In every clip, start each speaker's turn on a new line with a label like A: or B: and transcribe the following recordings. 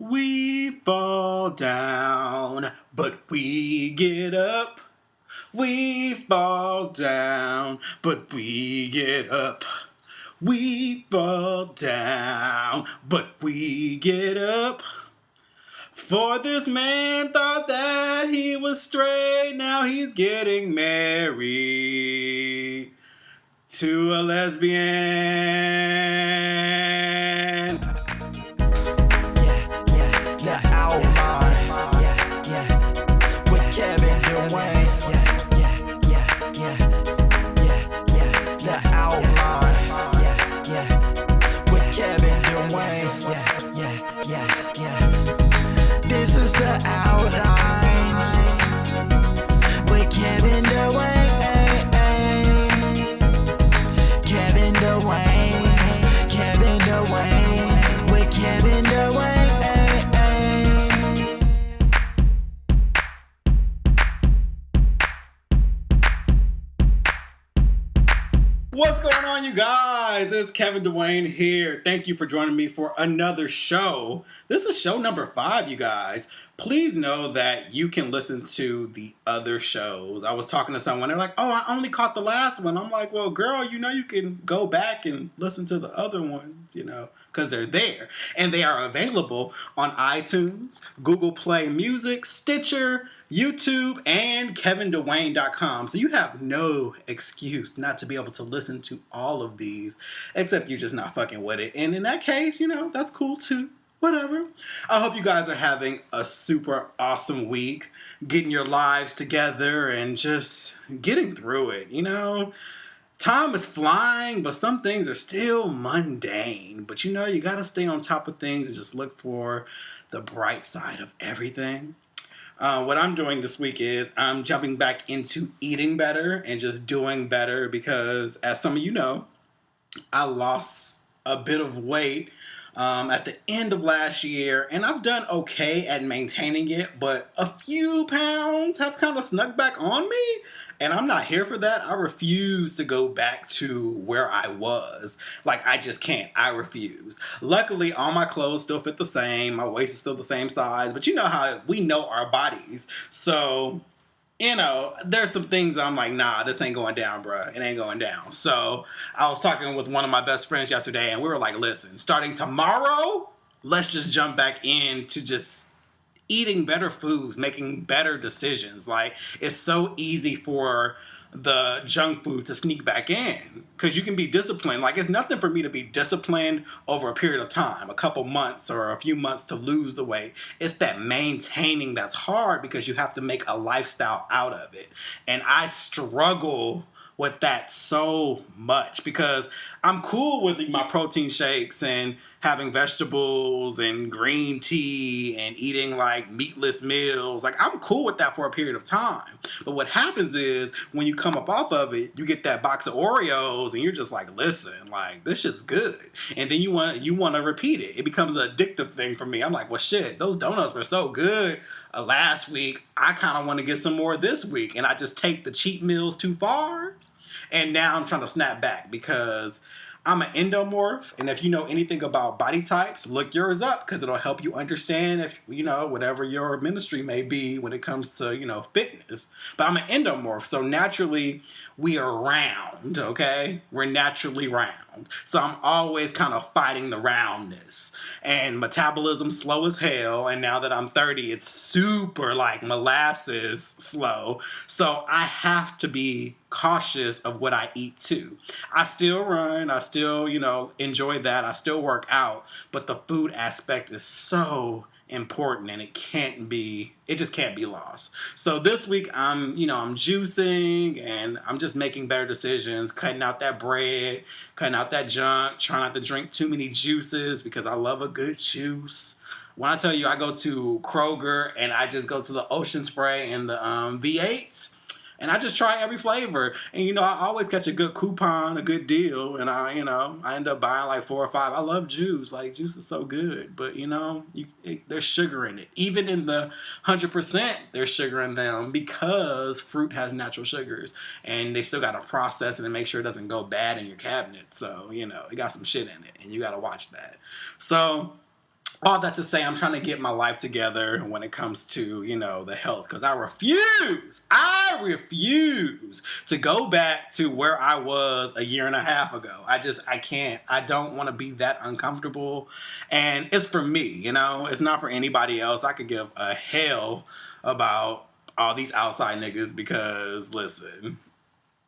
A: We fall down, but we get up. We fall down, but we get up. We fall down, but we get up. For this man thought that he was straight, now he's getting married to a lesbian.
B: The outline, with Kevin Dwayne, the outline, with Kevin Dwayne, this is the outline, with Kevin Dwayne, Kevin Dwayne, with Kevin Dwayne.
A: What's going on, you guys? It's Kevin Dwayne here. Thank you for joining me for another show. This is show number 5, you guys. Please know that you can listen to the other shows. I was talking to someone, they're like, oh, I only caught the last one. I'm like, well, girl, you can go back and listen to the other ones, because they're there. And they are available on iTunes, Google Play Music, Stitcher, YouTube, and KevinDwayne.com. So you have no excuse not to be able to listen to all of these, except you're just not fucking with it. And in that case, that's cool too. Whatever. I hope you guys are having a super awesome week, getting your lives together and just getting through it. Time is flying, but some things are still mundane. But you gotta stay on top of things and just look for the bright side of everything. What I'm doing this week is I'm jumping back into eating better and just doing better because, as some of you know, I lost a bit of weight at the end of last year, and I've done okay at maintaining it, but a few pounds have kind of snuck back on me, and I'm not here for that. I refuse to go back to where I was. I just can't. I refuse. Luckily, all my clothes still fit the same. My waist is still the same size, but you know how we know our bodies. So, there's some things that I'm like, nah, this ain't going down, bruh. It ain't going down. So I was talking with one of my best friends yesterday, and we were like, listen, starting tomorrow, let's just jump back into just eating better foods, making better decisions. It's so easy for the junk food to sneak back in because you can be disciplined. It's nothing for me to be disciplined over a period of time, a couple months or a few months to lose the weight. It's that maintaining that's hard because you have to make a lifestyle out of it. And I struggle with that so much because I'm cool with my protein shakes and having vegetables and green tea and eating meatless meals. I'm cool with that for a period of time. But what happens is when you come up off of it, you get that box of Oreos and you're just like, listen, this shit's good. And then you want to repeat it. It becomes an addictive thing for me. I'm like, well, shit, those donuts were so good last week. I kind of want to get some more this week. And I just take the cheat meals too far. And now I'm trying to snap back because I'm an endomorph. And if you know anything about body types, look yours up because it'll help you understand if, whatever your ministry may be when it comes to, fitness. But I'm an endomorph. So naturally, we are round, okay? We're naturally round. So I'm always kind of fighting the roundness. And metabolism slow as hell. And now that I'm 30, it's super molasses slow. So I have to be cautious of what I eat too. I still run. I still, enjoy that. I still work out. But the food aspect is so important and it just can't be lost. So this week I'm juicing and I'm just making better decisions, cutting out that bread, cutting out that junk, trying not to drink too many juices because I love a good juice. When I tell you I go to Kroger and I just go to the Ocean Spray and the V8s, and I just try every flavor. And, I always catch a good coupon, a good deal. And I end up buying 4 or 5. I love juice. Juice is so good. But, there's sugar in it. Even in the 100%, there's sugar in them because fruit has natural sugars. And they still got to process it and make sure it doesn't go bad in your cabinet. So, it got some shit in it. And you got to watch that. So all that to say, I'm trying to get my life together when it comes to, the health, because I refuse to go back to where I was a year and a half ago. I can't. I don't want to be that uncomfortable. And it's for me, it's not for anybody else. I could give a hell about all these outside niggas because, listen,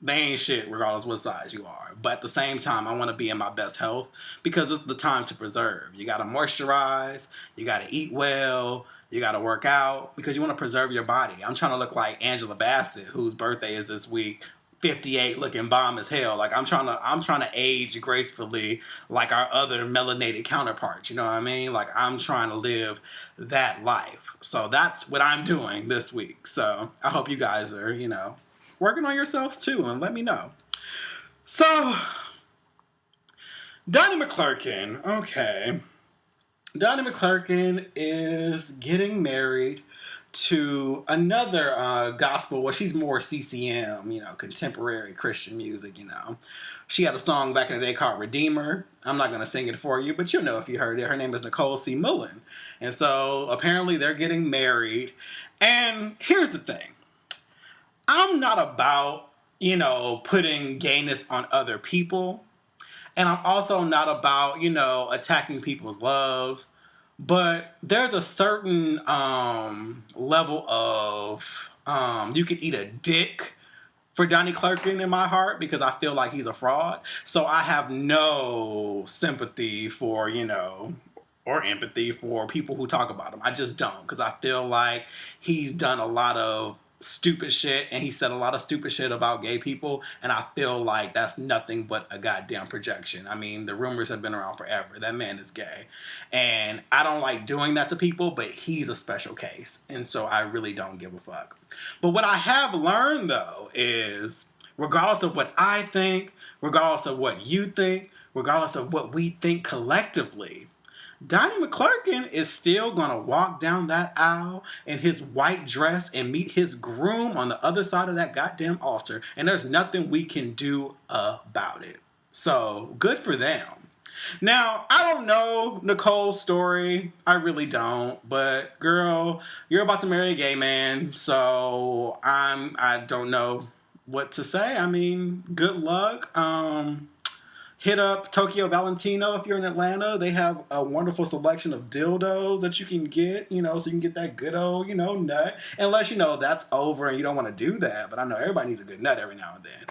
A: they ain't shit regardless what size you are. But at the same time, I want to be in my best health because it's the time to preserve. You got to moisturize, you got to eat well, you got to work out because you want to preserve your body. I'm trying to look like Angela Bassett, whose birthday is this week. 58, looking bomb as hell. Like I'm trying to age gracefully like our other melanated counterparts. You know what I mean? Like I'm trying to live that life. So that's what I'm doing this week. So I hope you guys are, working on yourselves too, and let me know. So, Donnie McClurkin. Okay. Donnie McClurkin is getting married to another gospel. Well, she's more CCM, contemporary Christian music, She had a song back in the day called Redeemer. I'm not going to sing it for you, but you'll know if you heard it. Her name is Nicole C. Mullen. And so apparently they're getting married. And here's the thing. I'm not about, putting gayness on other people. And I'm also not about, attacking people's loves. But there's a certain level of, you could eat a dick for Donnie Clurkin in my heart because I feel like he's a fraud. So I have no sympathy for, or empathy for people who talk about him. I just don't, because I feel like he's done a lot of stupid shit and he said a lot of stupid shit about gay people, and I feel like that's nothing but a goddamn projection. I mean, the rumors have been around forever. That man is gay, and I don't like doing that to people, but he's a special case, and so I really don't give a fuck. But what I have learned though is, regardless of what I think, regardless of what you think, regardless of what we think collectively, Donnie McClurkin is still going to walk down that aisle in his white dress and meet his groom on the other side of that goddamn altar. And there's nothing we can do about it. So, good for them. Now, I don't know Nicole's story. I really don't. But, girl, you're about to marry a gay man. So, I don't know what to say. I mean, good luck. Hit up Tokyo Valentino if you're in Atlanta. They have a wonderful selection of dildos that you can get, so you can get that good old, nut. Unless, that's over and you don't want to do that. But I know everybody needs a good nut every now and then.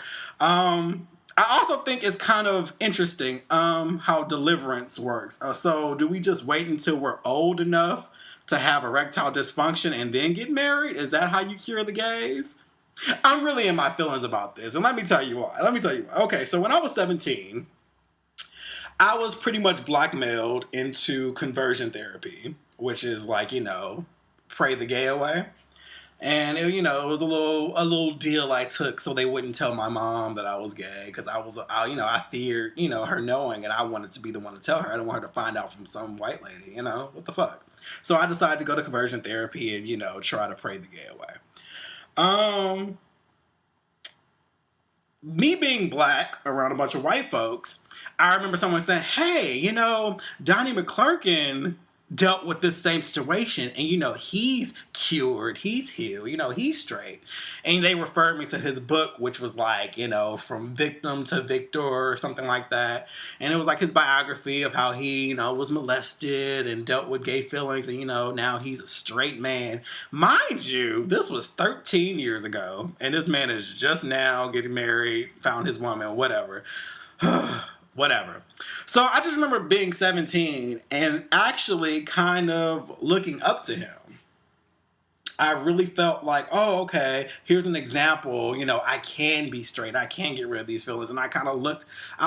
A: I also think it's kind of interesting how deliverance works. So do we just wait until we're old enough to have erectile dysfunction and then get married? Is that how you cure the gays? I'm really in my feelings about this. And let me tell you why. Okay, so when I was 17... I was pretty much blackmailed into conversion therapy, which is like, pray the gay away. And, it was a little deal I took so they wouldn't tell my mom that I was gay because I feared, her knowing, and I wanted to be the one to tell her. I didn't want her to find out from some white lady, what the fuck. So I decided to go to conversion therapy and, try to pray the gay away. Me being black around a bunch of white folks, I remember someone saying, hey, Donnie McClurkin dealt with this same situation and, he's cured, he's healed, he's straight. And they referred me to his book, which was like, From Victim to Victor or something like that. And it was like his biography of how he, was molested and dealt with gay feelings and, now he's a straight man. Mind you, this was 13 years ago and this man is just now getting married, found his woman, whatever. Whatever. So I just remember being 17 and actually kind of looking up to him. I really felt like, oh, okay, here's an example. I can be straight. I can get rid of these feelings. And I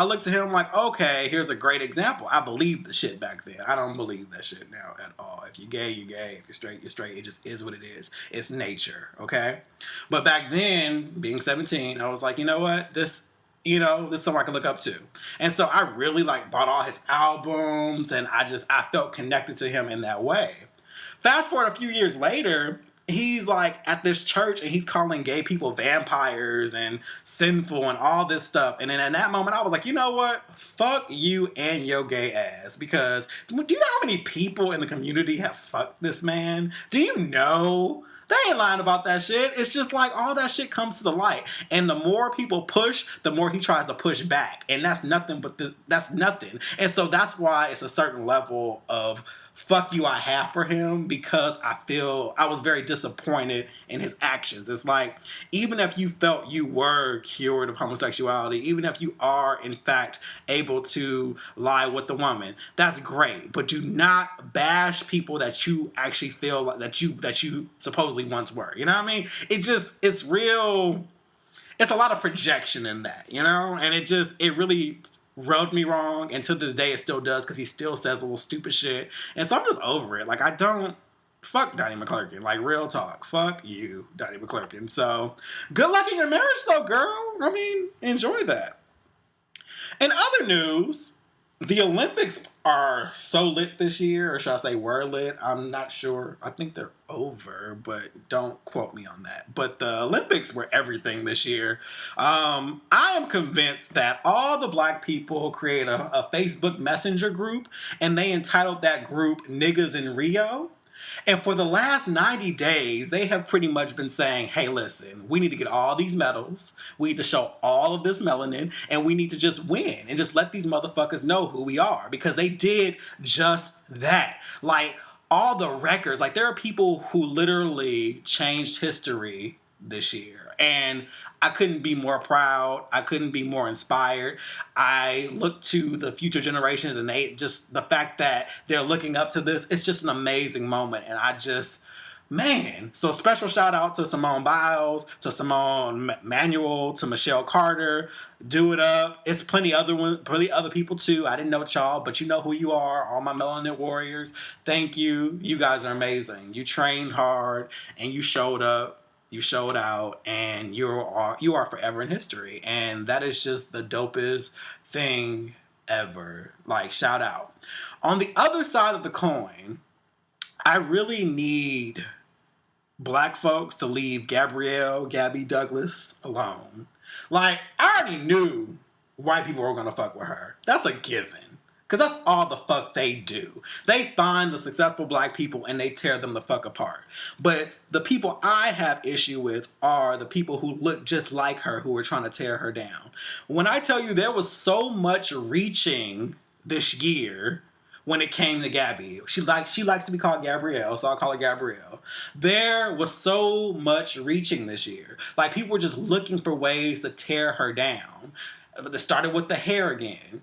A: looked to him like, okay, here's a great example. I believed the shit back then. I don't believe that shit now at all. If you're gay, you're gay. If you're straight, you're straight. It just is what it is. It's nature, okay? But back then, being 17, I was like, you know what? This is someone I can look up to. And so I really bought all his albums and I felt connected to him in that way. Fast forward a few years later, he's like at this church and he's calling gay people vampires and sinful and all this stuff. And then in that moment, I was like, you know what? Fuck you and your gay ass. Because do you know how many people in the community have fucked this man? Do you know? They ain't lying about that shit. It's just like all that shit comes to the light. And the more people push, the more he tries to push back. And that's nothing but that's nothing. And so that's why it's a certain level of fuck you I have for him, because I feel I was very disappointed in his actions. It's like, even if you felt you were cured of homosexuality, even if you are in fact able to lie with the woman, that's great. But do not bash people that you actually feel like that you supposedly once were. You know what I mean? It's real. It's a lot of projection in that, you know? And it really rubbed me wrong, and to this day it still does, because he still says a little stupid shit, and so I'm just over it. Like, I don't fuck Donnie McClurkin, like, real talk, fuck you, Donnie McClurkin. So good luck in your marriage though, girl. I mean, enjoy that. In other news, the Olympics are so lit this year, or should I say were lit? I'm not sure. I think they're over, but don't quote me on that. But the Olympics were everything this year. I am convinced that all the black people create a Facebook Messenger group, and they entitled that group Niggas in Rio. And for the last 90 days, they have pretty much been saying, hey, listen, we need to get all these medals. We need to show all of this melanin, and we need to just win and just let these motherfuckers know who we are, because they did just that. Like, all the records, like, there are people who literally changed history this year. And I couldn't be more proud. I couldn't be more inspired. I look to the future generations, and they just, the fact that they're looking up to this, it's just an amazing moment. And I just, man. So special shout out to Simone Biles, to Simone Manuel, to Michelle Carter. Do it up. It's plenty other people too. I didn't know y'all, but you know who you are. All my melanin warriors. Thank you. You guys are amazing. You trained hard and you showed up. You showed out, and you are forever in history. And that is just the dopest thing ever. Like, shout out. On the other side of the coin, I really need black folks to leave Gabby Douglas alone. Like, I already knew white people were going to fuck with her. That's a given. Because that's all the fuck they do. They find the successful black people and they tear them the fuck apart. But the people I have issue with are the people who look just like her, who are trying to tear her down. When I tell you there was so much reaching this year when it came to Gabby. She likes to be called Gabrielle, so I'll call her Gabrielle. There was so much reaching this year. Like, people were just looking for ways to tear her down. It started with the hair again.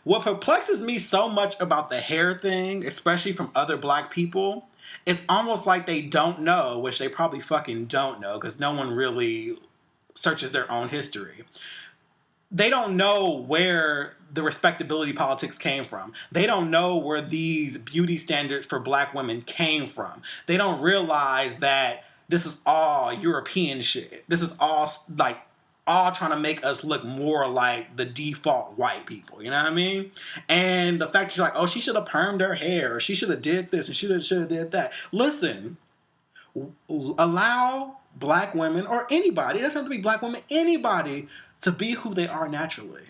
A: What perplexes me so much about the hair thing, especially from other black people, it's almost like they don't know, which they probably fucking don't know, because no one really searches their own history. They don't know where the respectability politics came from. They don't know where these beauty standards for black women came from. They don't realize that this is all European shit. This is all like all trying to make us look more like the default white people, you know what I mean? And the fact that you're like, oh, she should have permed her hair, or she should have did this, and she should have did that. Listen, allow black women, or anybody, it doesn't have to be black women, anybody, to be who they are naturally.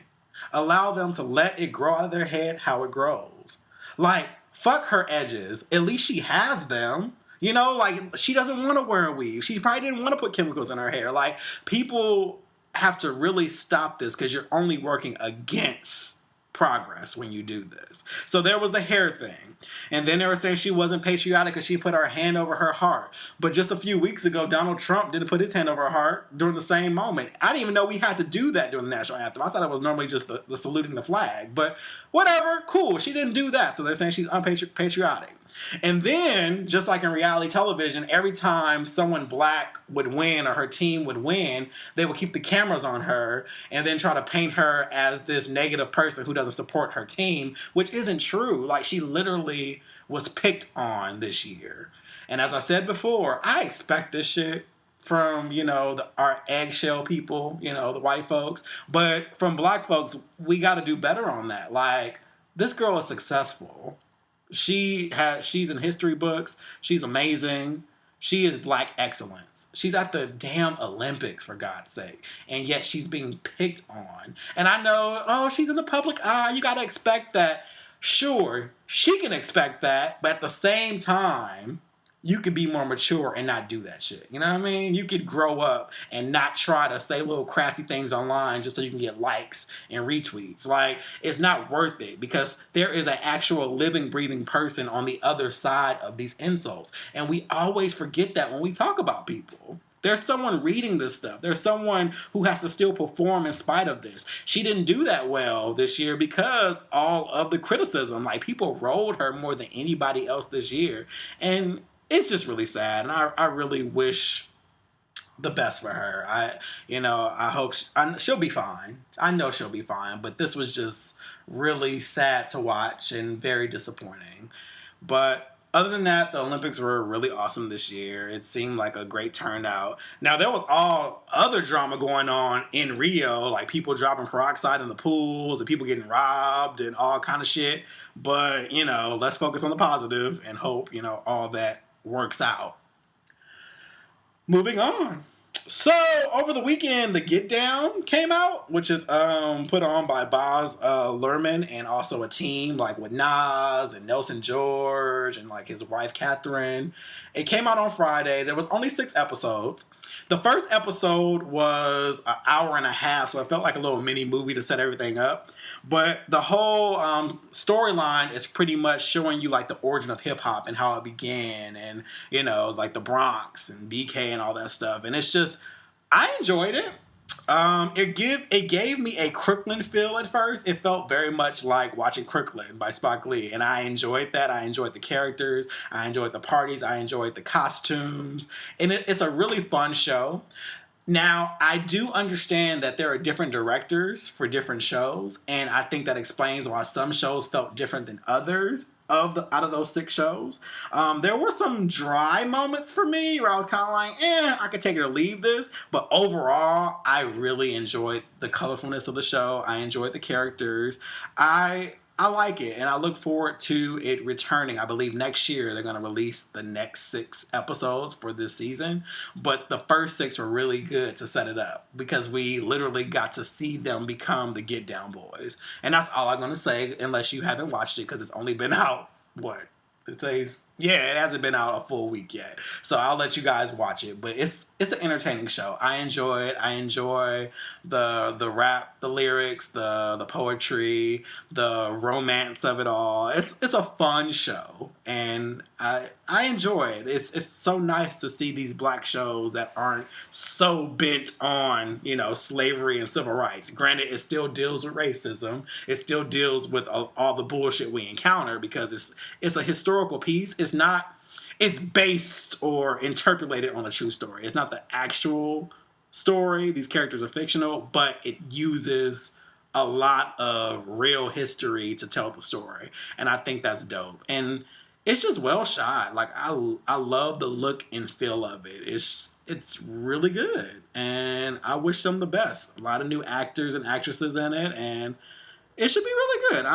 A: Allow them to let it grow out of their head how it grows. Like, fuck her edges. At least she has them. You know, like, she doesn't want to wear a weave. She probably didn't want to put chemicals in her hair. Like, people have to really stop this, because you're only working against progress when you do this. So there was the hair thing. And then they were saying she wasn't patriotic because she put her hand over her heart. But just a few weeks ago, Donald Trump didn't put his hand over her heart during the same moment. I didn't even know we had to do that during the national anthem. I thought it was normally just the saluting the flag. But whatever, cool. She didn't do that. So they're saying she's unpatriotic. And then, just like in reality television, every time someone black would win or her team would win, they would keep the cameras on her and then try to paint her as this negative person who doesn't support her team, which isn't true. Like, she literally was picked on this year. And as I said before, I expect this shit from, you know, our eggshell people, you know, the white folks. But from black folks, we got to do better on that. Like, this girl is successful. She's in history books. She's amazing. She is black excellence. She's at the damn Olympics, for God's sake. And yet she's being picked on. And I know, oh, she's in the public eye. You got to expect that. Sure, she can expect that. But at the same time, you could be more mature and not do that shit. You know what I mean? You could grow up and not try to say little crafty things online just so you can get likes and retweets. Like, it's not worth it because there is an actual living, breathing person on the other side of these insults. And we always forget that when we talk about people. There's someone reading this stuff. There's someone who has to still perform in spite of this. She didn't do that well this year because all of the criticism. Like, people rolled her more than anybody else this year. And it's just really sad, and I really wish the best for her. I hope she'll be fine. I know she'll be fine, but this was just really sad to watch and very disappointing. But other than that, the Olympics were really awesome this year. It seemed like a great turnout. Now, there was all other drama going on in Rio, like people dropping peroxide in the pools and people getting robbed and all kind of shit. But, let's focus on the positive and hope, all that works out. Moving on. So, over the weekend, The Get Down came out, which is put on by Baz Luhrmann and also a team like with Nas and Nelson George and like his wife Catherine. It came out on Friday. There was only 6 episodes. The first episode was an hour and a half, so it felt like a little mini movie to set everything up. But the whole storyline is pretty much showing you like the origin of hip hop and how it began, and like the Bronx and BK and all that stuff. And it's just, I enjoyed it. It gave me a Crooklyn feel at first. It felt very much like watching Crooklyn by Spike Lee, and I enjoyed that. I enjoyed the characters, I enjoyed the parties, I enjoyed the costumes, and it's a really fun show. Now, I do understand that there are different directors for different shows, and I think that explains why some shows felt different than others out of those 6 shows. There were some dry moments for me where I was kind of like, I could take it or leave this. But overall, I really enjoyed the colorfulness of the show. I enjoyed the characters. I like it, and I look forward to it returning. I believe next year they're going to release the next 6 episodes for this season, but the first 6 were really good to set it up because we literally got to see them become the Get Down Boys. And that's all I'm going to say unless you haven't watched it because it's only been out, it hasn't been out a full week yet. So I'll let you guys watch it. But it's an entertaining show. I enjoy it. I enjoy the rap, the lyrics, the poetry, the romance of it all. It's a fun show. And I enjoy it. It's so nice to see these black shows that aren't so bent on, slavery and civil rights. Granted, it still deals with racism. It still deals with all the bullshit we encounter because it's a historical piece. It's based or interpolated on a true story. It's not the actual story. These characters are fictional, but it uses a lot of real history to tell the story. And I think that's dope. And it's just well shot. Like, I love the look and feel of it. It's really good. And I wish them the best. A lot of new actors and actresses in it, and it should be really good.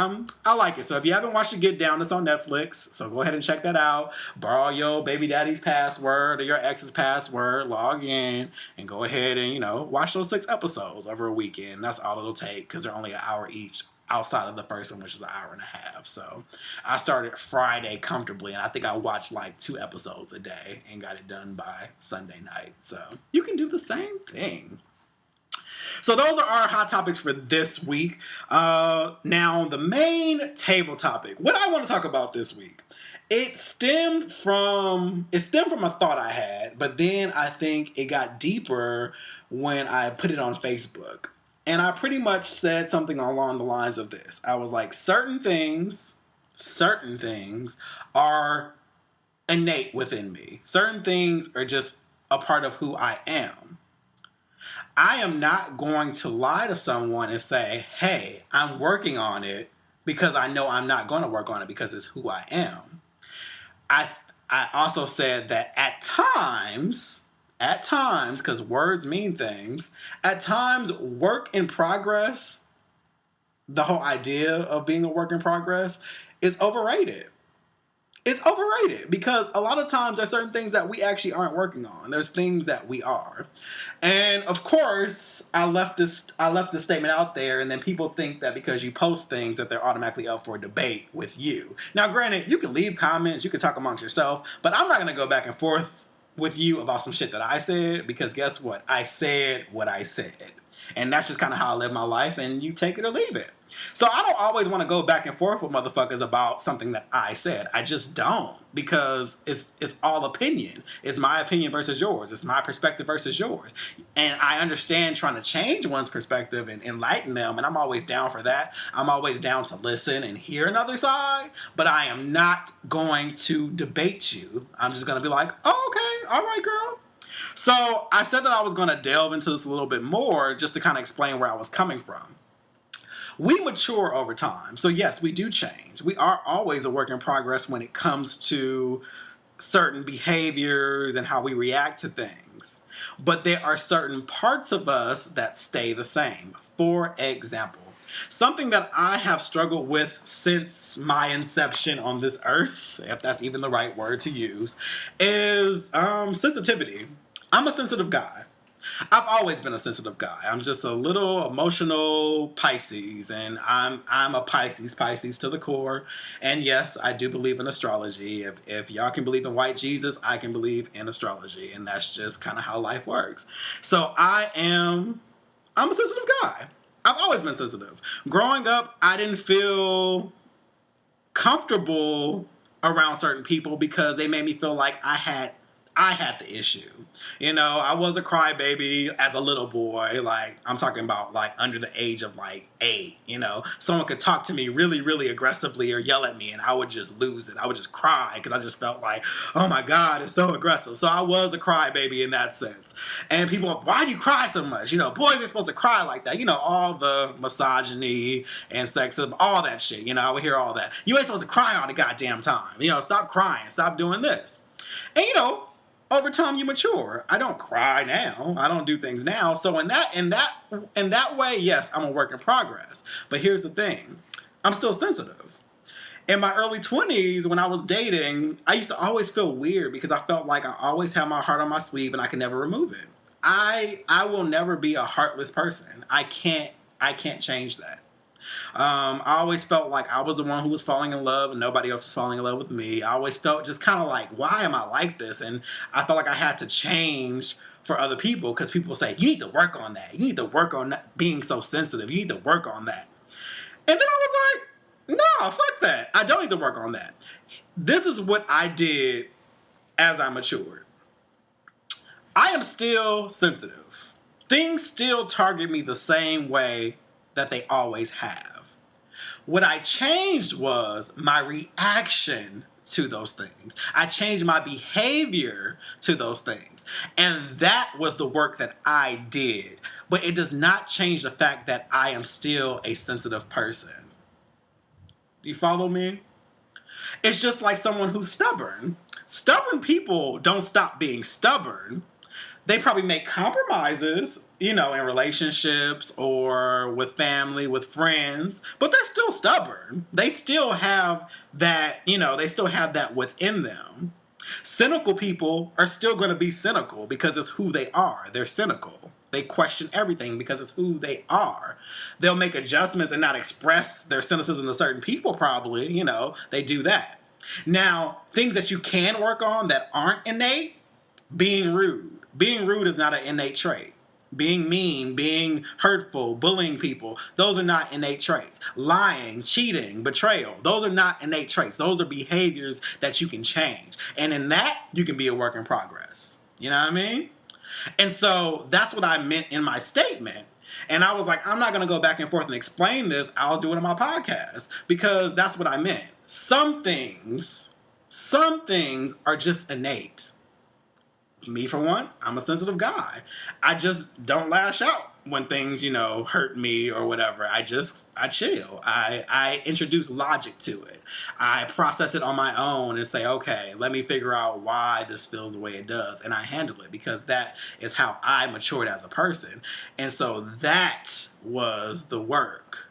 A: I like it. So if you haven't watched it, Get Down, it's on Netflix. So go ahead and check that out. Borrow your baby daddy's password or your ex's password. Log in and go ahead and, watch those 6 episodes over a weekend. That's all it'll take because they're only an hour each outside of the first one, which is an hour and a half. So I started Friday comfortably, and I think I watched like 2 episodes a day and got it done by Sunday night. So you can do the same thing. So those are our hot topics for this week. Now, the main table topic, what I want to talk about this week, it stemmed from a thought I had, but then I think it got deeper when I put it on Facebook. And I pretty much said something along the lines of this. I was like, certain things are innate within me. Certain things are just a part of who I am. I am not going to lie to someone and say, hey, I'm working on it, because I know I'm not going to work on it because it's who I am. I also said that at times, because words mean things, at times work in progress, the whole idea of being a work in progress, is overrated. It's overrated because a lot of times there's certain things that we actually aren't working on. There's things that we are. And of course, I left this statement out there, and then people think that because you post things that they're automatically up for debate with you. Now, granted, you can leave comments, you can talk amongst yourself, but I'm not going to go back and forth with you about some shit that I said, because guess what? I said what I said. And that's just kind of how I live my life, and you take it or leave it. So I don't always want to go back and forth with motherfuckers about something that I said. I just don't, because it's all opinion. It's my opinion versus yours. It's my perspective versus yours. And I understand trying to change one's perspective and enlighten them, and I'm always down for that. I'm always down to listen and hear another side, but I am not going to debate you. I'm just going to be like, oh, okay, all right, girl. So I said that I was going to delve into this a little bit more just to kind of explain where I was coming from. We mature over time. So yes, we do change. We are always a work in progress when it comes to certain behaviors and how we react to things. But there are certain parts of us that stay the same. For example, something that I have struggled with since my inception on this earth, if that's even the right word to use, is sensitivity. I'm a sensitive guy. I've always been a sensitive guy. I'm just a little emotional Pisces, and I'm a Pisces to the core. And yes, I do believe in astrology. If y'all can believe in white Jesus, I can believe in astrology, and that's just kind of how life works. So I'm a sensitive guy. I've always been sensitive. Growing up, I didn't feel comfortable around certain people because they made me feel like I had the issue. You know, I was a crybaby as a little boy. Like, I'm talking about like under the age of like 8, you know. Someone could talk to me really, really aggressively or yell at me and I would just lose it. I would just cry because I just felt like, oh my God, it's so aggressive. So I was a crybaby in that sense. And people are, why do you cry so much? You know, boys ain't supposed to cry like that. You know, all the misogyny and sexism, all that shit. You know, I would hear all that. You ain't supposed to cry all the goddamn time. You know, stop crying. Stop doing this. And you know, over time you mature. I don't cry now. I don't do things now. So in that way, yes, I'm a work in progress. But here's the thing. I'm still sensitive. In my early 20s, when I was dating, I used to always feel weird because I felt like I always had my heart on my sleeve and I could never remove it. I will never be a heartless person. I can't change that. I always felt like I was the one who was falling in love and nobody else was falling in love with me. I always felt just kind of like, why am I like this? And I felt like I had to change for other people because people say, you need to work on that. You need to work on being so sensitive. You need to work on that. And then I was like, no, fuck that. I don't need to work on that. This is what I did as I matured. I am still sensitive. Things still target me the same way that they always have. What I changed was my reaction to those things. I changed my behavior to those things. And that was the work that I did. But it does not change the fact that I am still a sensitive person. Do you follow me? It's just like someone who's stubborn. Stubborn people don't stop being stubborn. They probably make compromises, you know, in relationships or with family, with friends, but they're still stubborn. They still have that, you know, they still have that within them. Cynical people are still going to be cynical because it's who they are. They're cynical. They question everything because it's who they are. They'll make adjustments and not express their cynicism to certain people probably, you know, they do that. Now, things that you can work on that aren't innate, being rude. Being rude is not an innate trait. Being mean, being hurtful, bullying people, those are not innate traits. Lying, cheating, betrayal, those are not innate traits. Those are behaviors that you can change. And in that, you can be a work in progress. You know what I mean? And so that's what I meant in my statement. And I was like, I'm not going to go back and forth and explain this. I'll do it on my podcast because that's what I meant. Some things are just innate. Me, for once, I'm a sensitive guy. I just don't lash out when things, you know, hurt me or whatever. I chill. I introduce logic to it. I process it on my own and say, okay, let me figure out why this feels the way it does. And I handle it because that is how I matured as a person. And so that was the work.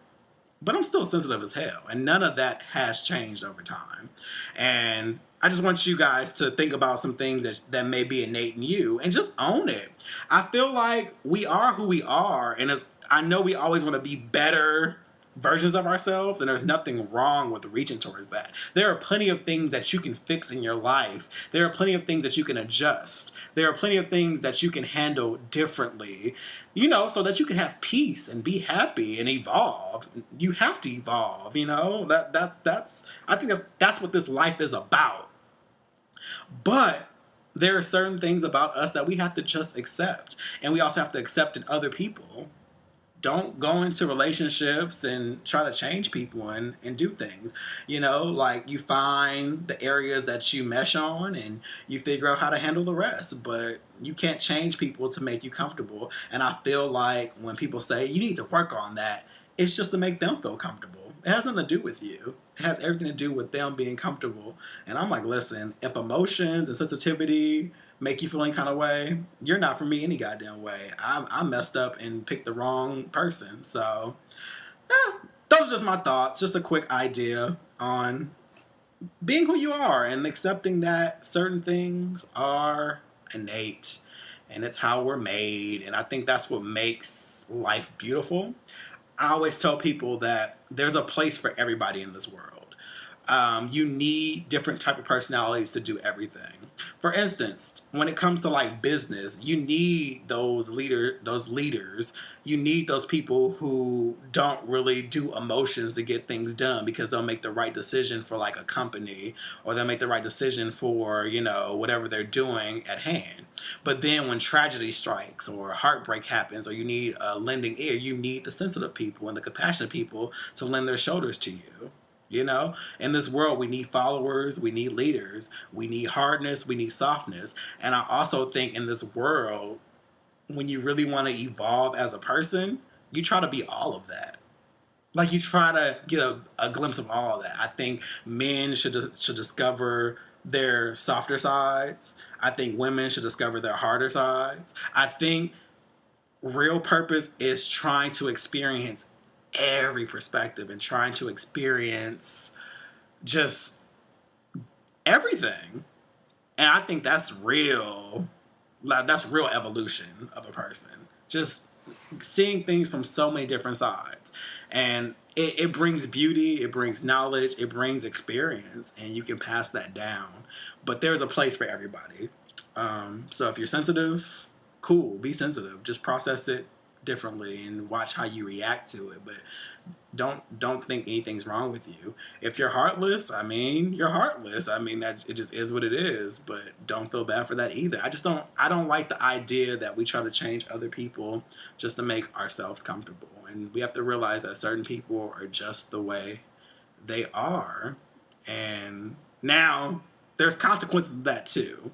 A: but I'm still sensitive as hell. And none of that has changed over time. And I just want you guys to think about some things that may be innate in you and just own it. I feel like we are who we are. And I know we always want to be better versions of ourselves, and there's nothing wrong with reaching towards that. There are plenty of things that you can fix in your life. There are plenty of things that you can adjust. There are plenty of things that you can handle differently, so that you can have peace and be happy and evolve. You have to evolve, that's I think that's what this life is about. But there are certain things about us that we have to just accept, and we also have to accept in other people. Don't go into relationships and try to change people and do things. Like, you find the areas that you mesh on and you figure out how to handle the rest. But you can't change people to make you comfortable. And I feel like when people say you need to work on that, it's just to make them feel comfortable. It has nothing to do with you. It has everything to do with them being comfortable. And I'm like, listen, if emotions and sensitivity make you feel any kind of way, you're not for me any goddamn way. I messed up and picked the wrong person. So, those are just my thoughts. Just a quick idea on being who you are and accepting that certain things are innate and it's how we're made. And I think that's what makes life beautiful. I always tell people that there's a place for everybody in this world. You need different type of personalities to do everything. For instance, when it comes to like business, you need those leaders. You need those people who don't really do emotions to get things done, because they'll make the right decision for like a company, or they'll make the right decision for, whatever they're doing at hand. But then when tragedy strikes or heartbreak happens, or you need a lending ear, you need the sensitive people and the compassionate people to lend their shoulders to you. In this world, we need followers, we need leaders, we need hardness, we need softness. And I also think in this world, when you really want to evolve as a person, you try to be all of that. Like, you try to get a glimpse of all of that. I think men should discover their softer sides. I think women should discover their harder sides. I think real purpose is trying to experience every perspective and trying to experience just everything. And I think that's real evolution of a person. Just seeing things from so many different sides. And it brings beauty, it brings knowledge, it brings experience, and you can pass that down. But there's a place for everybody. So if you're sensitive, cool, be sensitive. Just process it differently and watch how you react to it. But don't think anything's wrong with you. If you're heartless, you're heartless. That it just is what it is. But don't feel bad for that either. I don't like the idea that we try to change other people just to make ourselves comfortable. And we have to realize that certain people are just the way they are. And now there's consequences of that too.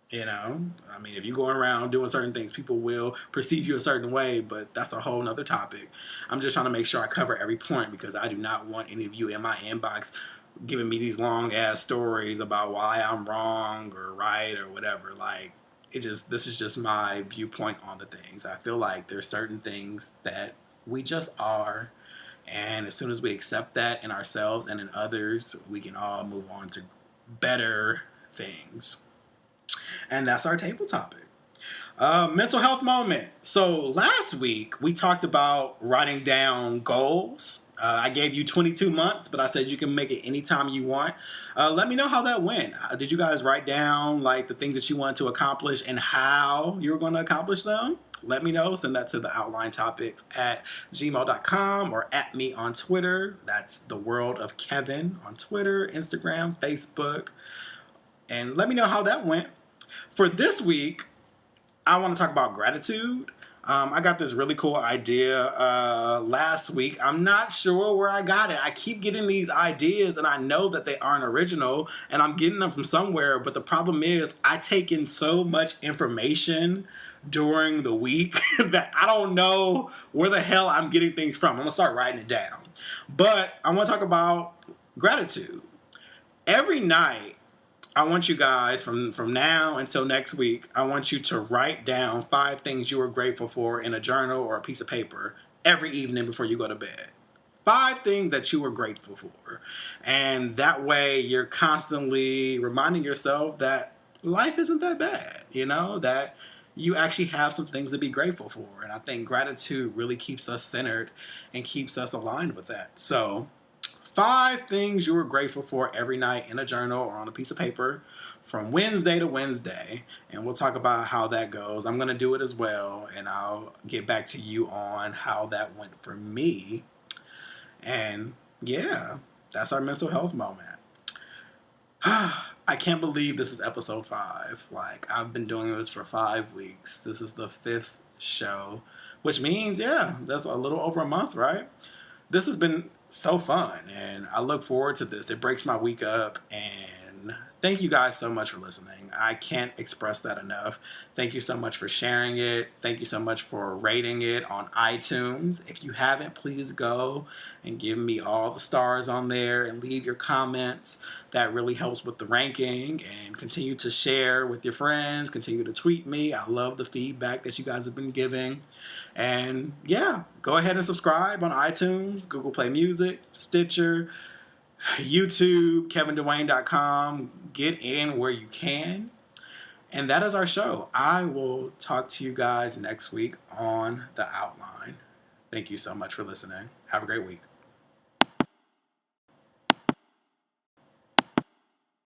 A: If you're going around doing certain things, people will perceive you a certain way, but that's a whole nother topic. I'm just trying to make sure I cover every point, because I do not want any of you in my inbox giving me these long ass stories about why I'm wrong or right or whatever. Like, this is just my viewpoint on the things. I feel like there's certain things that we just are, and as soon as we accept that in ourselves and in others, we can all move on to better things. And that's our table topic. Mental health moment. So last week we talked about writing down goals. I gave you 22 months, but I said you can make it anytime you want. Let me know how that went. Did you guys write down like the things that you wanted to accomplish and how you were going to accomplish them? Let me know. Send that to the outline topics at gmail.com or at me on Twitter. That's TheWorldofKevin on Twitter, Instagram, Facebook. And let me know how that went. For this week, I want to talk about gratitude. I got this really cool idea last week. I'm not sure where I got it. I keep getting these ideas, and I know that they aren't original, and I'm getting them from somewhere. But the problem is I take in so much information during the week that I don't know where the hell I'm getting things from. I'm going to start writing it down. But I want to talk about gratitude. Every night, I want you guys, from now until next week, I want you to write down 5 things you are grateful for in a journal or a piece of paper every evening before you go to bed. 5 things that you are grateful for. And that way you're constantly reminding yourself that life isn't that bad, that you actually have some things to be grateful for. And I think gratitude really keeps us centered and keeps us aligned with that. So 5 things you are grateful for every night in a journal or on a piece of paper from Wednesday to Wednesday. And we'll talk about how that goes. I'm going to do it as well. And I'll get back to you on how that went for me. And yeah, that's our mental health moment. I can't believe this is episode 5. Like, I've been doing this for 5 weeks. This is the 5th show, which means, that's a little over a month, right? This has been so fun, and I look forward to this. It breaks my week up, and thank you guys so much for listening. I can't express that enough. Thank you so much for sharing it. Thank you so much for rating it on iTunes. If you haven't, please go and give me all the stars on there and leave your comments. That really helps with the ranking, and continue to share with your friends. Continue to tweet me. I love the feedback that you guys have been giving. And yeah, go ahead and subscribe on iTunes, Google Play Music, Stitcher, YouTube, KevinDwayne.com. Get in where you can. And that is our show. I will talk to you guys next week on The Outline. Thank you so much for listening. Have a great week.